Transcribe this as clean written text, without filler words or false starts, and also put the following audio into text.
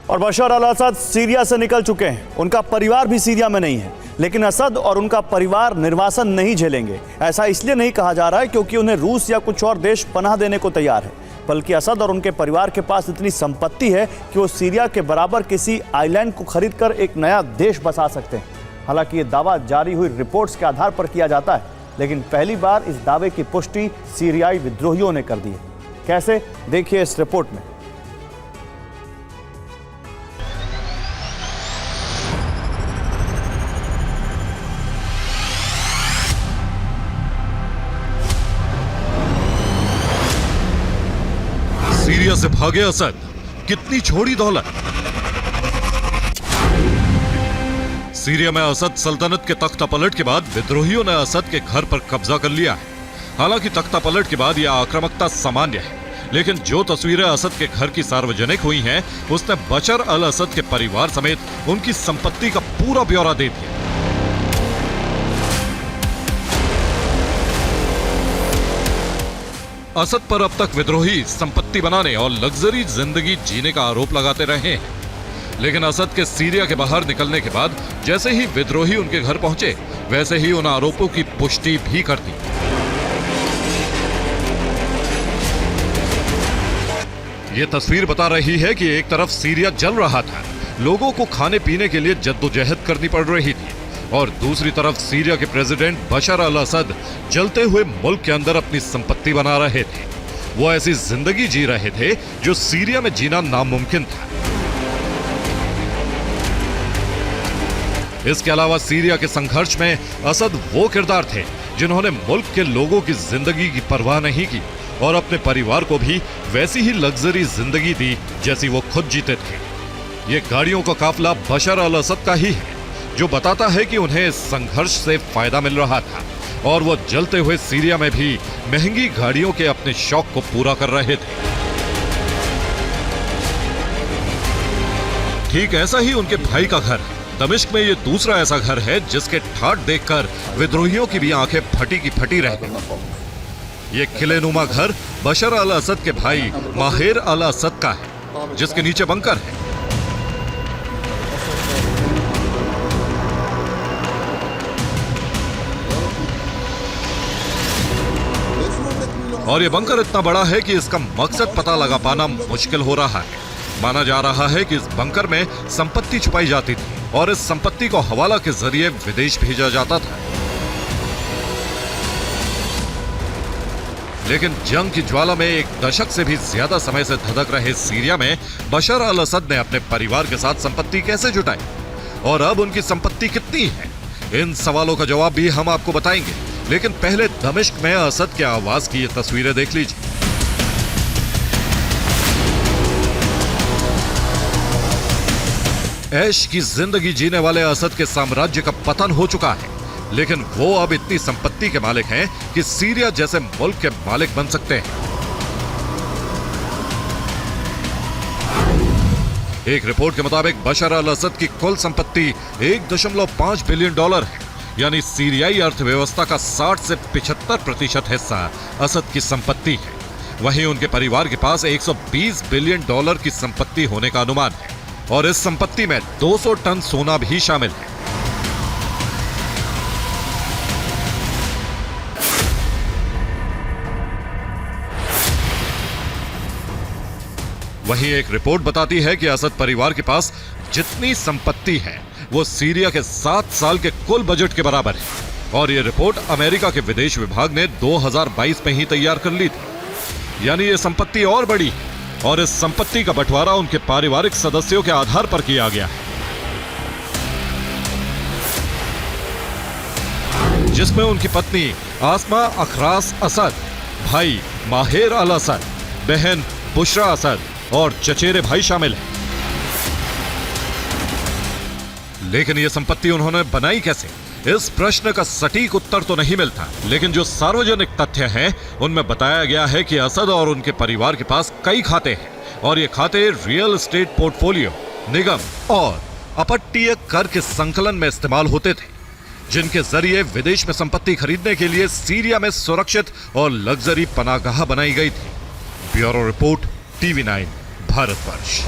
और बशर अल असद सीरिया से निकल चुके हैं। उनका परिवार भी सीरिया में नहीं है, लेकिन असद और उनका परिवार निर्वासन नहीं झेलेंगे। ऐसा इसलिए नहीं कहा जा रहा है क्योंकि उन्हें रूस या कुछ और देश पनाह देने को तैयार है, बल्कि असद और उनके परिवार के पास इतनी संपत्ति है कि वो सीरिया के बराबर किसी आइलैंड को खरीदकर एक नया देश बसा सकते हैं। हालांकि ये दावा जारी हुई रिपोर्ट्स के आधार पर किया जाता है, लेकिन पहली बार इस दावे की पुष्टि सीरियाई विद्रोहियों ने कर दी है। कैसे, देखिए इस रिपोर्ट में। सीरिया से भागे असद, कितनी छोड़ी दौलत। सीरिया में असद सल्तनत के तख्ता पलट के बाद विद्रोहियों ने असद के घर पर कब्जा कर लिया है। हालांकि तख्ता पलट के बाद यह आक्रामकता सामान्य है, लेकिन जो तस्वीरें असद के घर की सार्वजनिक हुई हैं, उसने बशर अल असद के परिवार समेत उनकी संपत्ति का पूरा ब्यौरा दे दिया। असद पर अब तक विद्रोही संपत्ति बनाने और लग्जरी जिंदगी जीने का आरोप लगाते रहे हैं, लेकिन असद के सीरिया के बाहर निकलने के बाद जैसे ही विद्रोही उनके घर पहुंचे, वैसे ही उन आरोपों की पुष्टि भी कर दी। ये तस्वीर बता रही है कि एक तरफ सीरिया जल रहा था, लोगों को खाने पीने के लिए जद्दोजहद करनी पड़ रही थी, और दूसरी तरफ सीरिया के प्रेसिडेंट बशर अल असद जलते हुए मुल्क के अंदर अपनी संपत्ति बना रहे थे। वो ऐसी जिंदगी जी रहे थे जो सीरिया में जीना नामुमकिन था। इसके अलावा सीरिया के संघर्ष में असद वो किरदार थे जिन्होंने मुल्क के लोगों की जिंदगी की परवाह नहीं की और अपने परिवार को भी वैसी ही लग्जरी जिंदगी दी जैसी वो खुद जीते थे। ये गाड़ियों का काफिला बशर अल असद का ही है, जो बताता है कि उन्हें इस संघर्ष से फायदा मिल रहा था और वो जलते हुए सीरिया में भी महंगी गाड़ियों के अपने शौक को पूरा कर रहे थे। ठीक ऐसा ही उनके भाई का घर दमिश्क में ये दूसरा ऐसा घर है जिसके ठाट देखकर विद्रोहियों की भी आंखें फटी की फटी रह गई। ये किलेनुमा घर बशर अल असद के भाई माहिर अल असद का है, जिसके नीचे बंकर है। और ये बंकर इतना बड़ा है कि इसका मकसद पता लगा पाना मुश्किल हो रहा है। माना जा रहा है कि इस बंकर में संपत्ति छुपाई जाती थी और इस संपत्ति को हवाला के जरिए विदेश भेजा जाता था। लेकिन जंग की ज्वाला में एक दशक से भी ज्यादा समय से धधक रहे सीरिया में बशर अल असद ने अपने परिवार के साथ संपत्ति कैसे जुटाई और अब उनकी संपत्ति कितनी है, इन सवालों का जवाब भी हम आपको बताएंगे। लेकिन पहले दमिश्क में असद के आवास की ये तस्वीरें देख लीजिए। ऐश की जिंदगी जीने वाले असद के साम्राज्य का पतन हो चुका है, लेकिन वो अब इतनी संपत्ति के मालिक हैं कि सीरिया जैसे मुल्क के मालिक बन सकते हैं। एक रिपोर्ट के मुताबिक बशर अल असद की कुल संपत्ति $1.5 बिलियन है, यानी सीरियाई अर्थव्यवस्था का 60 से 75% हिस्सा असद की संपत्ति है। वहीं उनके परिवार के पास $120 बिलियन की संपत्ति होने का अनुमान है और इस संपत्ति में 200 टन सोना भी शामिल है। वहीं एक रिपोर्ट बताती है कि असद परिवार के पास जितनी संपत्ति है वो सीरिया के 7 साल के कुल बजट के बराबर है, और ये रिपोर्ट अमेरिका के विदेश विभाग ने 2022 में ही तैयार कर ली थी। यानी ये संपत्ति और बड़ी है और इस संपत्ति का बंटवारा उनके पारिवारिक सदस्यों के आधार पर किया गया है, जिसमें उनकी पत्नी आसमा अखरास असद, भाई माहिर अल असद, बहन बुशरा असद और चचेरे भाई शामिल हैं। लेकिन यह संपत्ति उन्होंने बनाई कैसे, इस प्रश्न का सटीक उत्तर तो नहीं मिलता। लेकिन जो सार्वजनिक तथ्य हैं उनमें बताया गया है कि असद और उनके परिवार के पास कई खाते हैं और ये खाते रियल एस्टेट पोर्टफोलियो, निगम और अपट्टीय कर के संकलन में इस्तेमाल होते थे, जिनके जरिए विदेश में संपत्ति खरीदने के लिए सीरिया में सुरक्षित और लग्जरी पनाहगाह बनाई गई थी। Bureau report, TV9 Bharatvarsh.